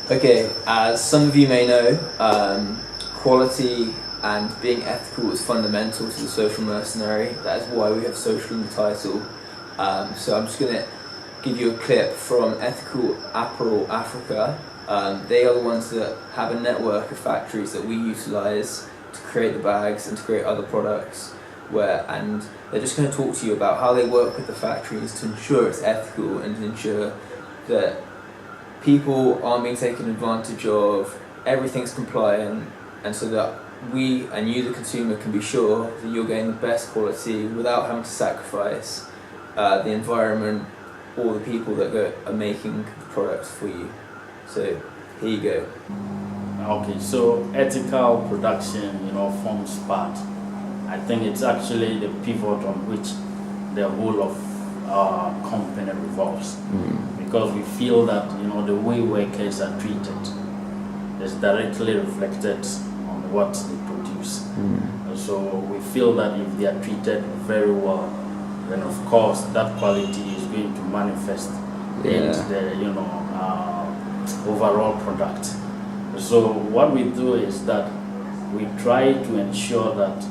Okay, as some of you may know, quality and being ethical is fundamental to the social mercenary. That is why we have social in the title. So I'm just going to give you a clip from Ethical Apparel Africa. They are the ones that have a network of factories that we utilise to create the bags and to create other products. And they're just going to talk to you about how they work with the factories to ensure it's ethical and to ensure that people aren't being taken advantage of, everything's compliant, and so that we and you, the consumer, can be sure that you're getting the best quality without having to sacrifice the environment or the people that are making the products for you. So here you go. Okay, so ethical production, forms part. I think it's actually the pivot on which the whole of our company revolves. Because we feel that the way workers are treated is directly reflected on what they produce. So we feel that if they are treated very well, then of course that quality is going to manifest in the overall product. So what we do is that we try to ensure that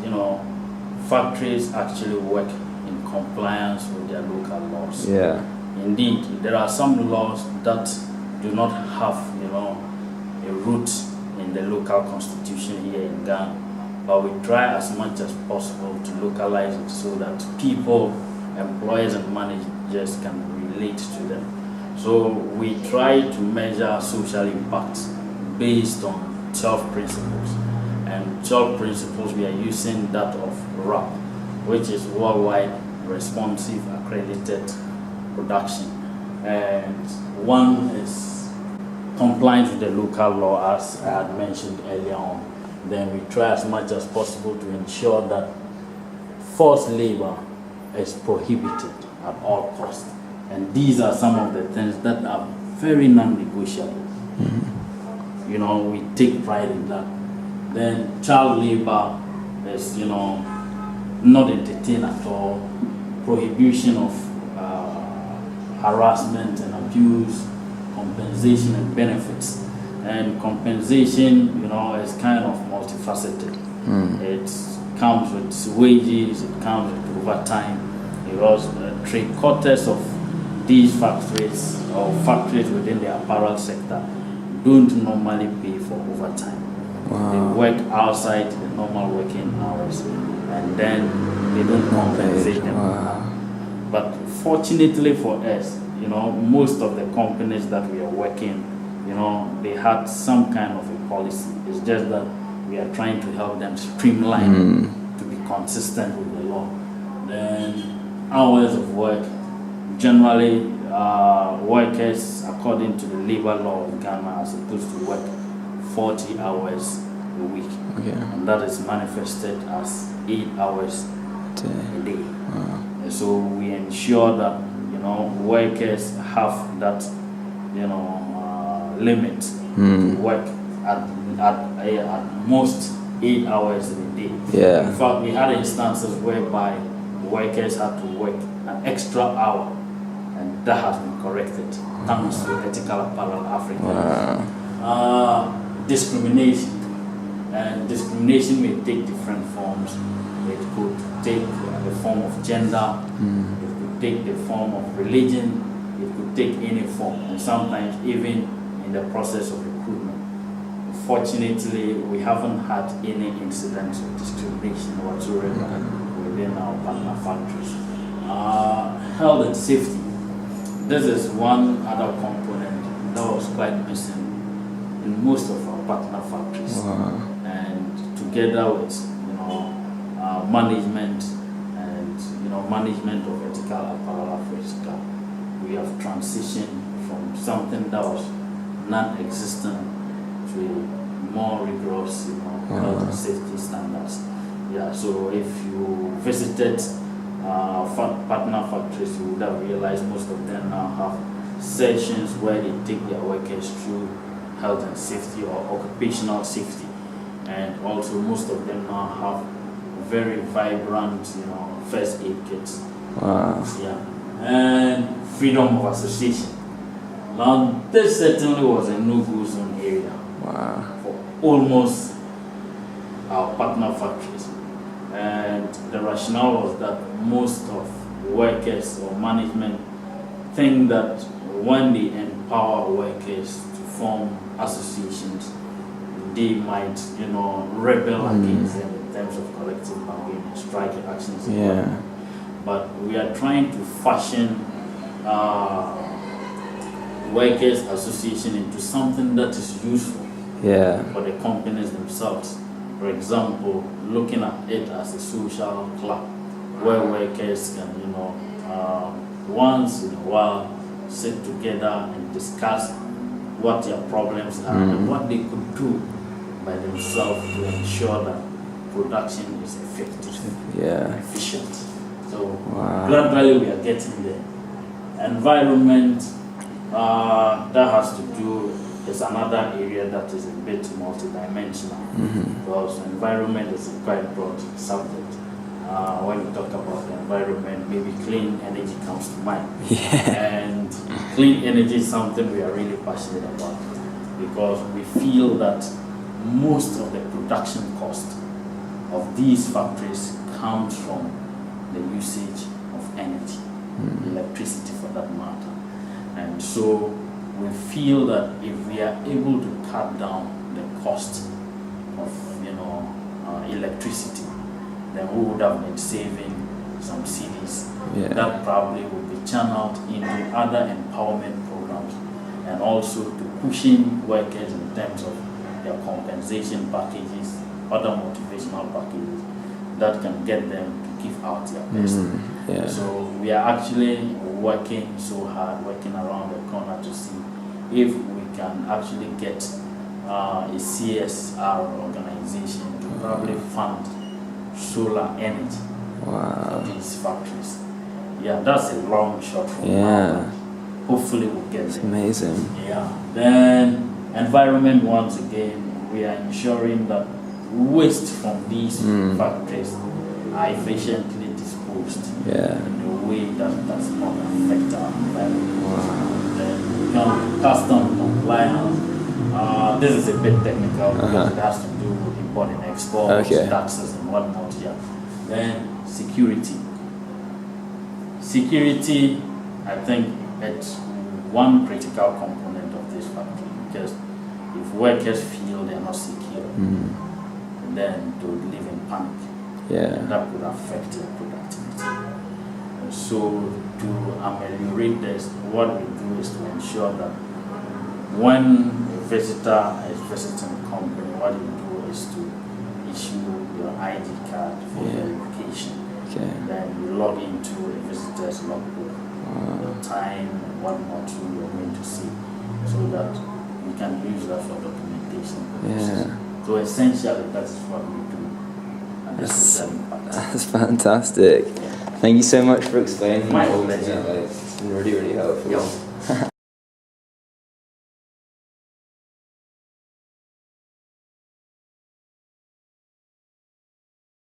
factories actually work in compliance with their local laws. Indeed, there are some laws that do not have a root in the local constitution here in Ghana, but we try as much as possible to localize it so that people, employers and managers can relate to them. So we try to measure social impact based on 12 principles. And 12 principles, we are using that of RAP, which is Worldwide Responsive Accredited Production. And one is compliance with the local law, as I had mentioned earlier on. Then we try as much as possible to ensure that forced labor is prohibited at all costs. And these are some of the things that are very non-negotiable. We take pride in that. Then child labor is, not entertained at all. Prohibition of harassment and abuse, compensation and benefits. And compensation, is kind of multifaceted. It comes with wages, it comes with overtime. Because 3/4 of these factories or factories within the apparel sector don't normally pay for overtime. They work outside the normal working hours and then they don't compensate them. But fortunately for us, most of the companies that we are working, they had some kind of a policy. It's just that we are trying to help them streamline to be consistent with the law. Then hours of work, generally workers, according to the labor law of Ghana, are supposed to work 40 hours a week. And that is manifested as 8 hours a day. And so we ensure that workers have that limit to work at most 8 hours a day. In fact, we had instances whereby workers had to work an extra hour, and that has been corrected thanks to Ethical Apparel Africa. Discrimination. And discrimination may take different forms. It could take the form of gender, it could take the form of religion, it could take any form, and sometimes even in the process of recruitment. Fortunately, we haven't had any incidents of discrimination whatsoever within our partner factories. Health and safety. This is one other component that was quite missing in most of our partner factories. And together with management and management of Ethical Apparel Africa, we have transitioned from something that was non-existent to more rigorous health and safety standards. So if you visited partner factories, you would have realized most of them now have sessions where they take their workers through health and safety or occupational safety, and also most of them now have very vibrant first aid kits. And freedom of association. Now, this certainly was a no-go zone area for almost our partner factories. And the rationale was that most of workers or management think that when they empower workers to form associations, they might, rebel against them in terms of collective bargaining, strike actions. Yeah. But we are trying to fashion workers' association into something that is useful for the companies themselves. For example, looking at it as a social club where workers can, once in a while sit together and discuss what their problems are and what they could do by themselves to ensure that production is effective, efficient. So gradually we are getting there. Environment, that has to do is another area that is a bit multidimensional because environment is a quite broad subject. When you talk about the environment, maybe clean energy comes to mind. And clean energy is something we are really passionate about because we feel that most of the production cost of these factories comes from the usage of energy, electricity for that matter. And so we feel that if we are able to cut down the cost of electricity, then we would have been saving some cedis that probably would be channeled into other empowerment programs and also to pushing workers in terms of their compensation packages, other motivational packages that can get them to give out their best. So we are actually working so hard, working around the corner to see if we can actually get a CSR organization to probably fund solar energy for these factories. That's a long shot from now. Hopefully we'll get there. Amazing. Then environment, once again, we are ensuring that waste from these factories are efficiently disposed in a way that does not affect our environment. Then custom compliance. This is a bit technical because it has to do with import and export, taxes and whatnot. Then security. Security, I think it's one critical component of this factory because if workers feel they are not secure, then they would live in panic. And that could affect their productivity. And so to ameliorate this, what we do is to ensure that when a visitor is visiting a company, what you do is to issue your ID card for verification. Then you log into a visitor's logbook, the time, what module you're going to see, so that we can use that for documentation purposes. So essentially, that's what we do. And that's fantastic. Thank you so much for explaining. My pleasure. It's been really, really helpful.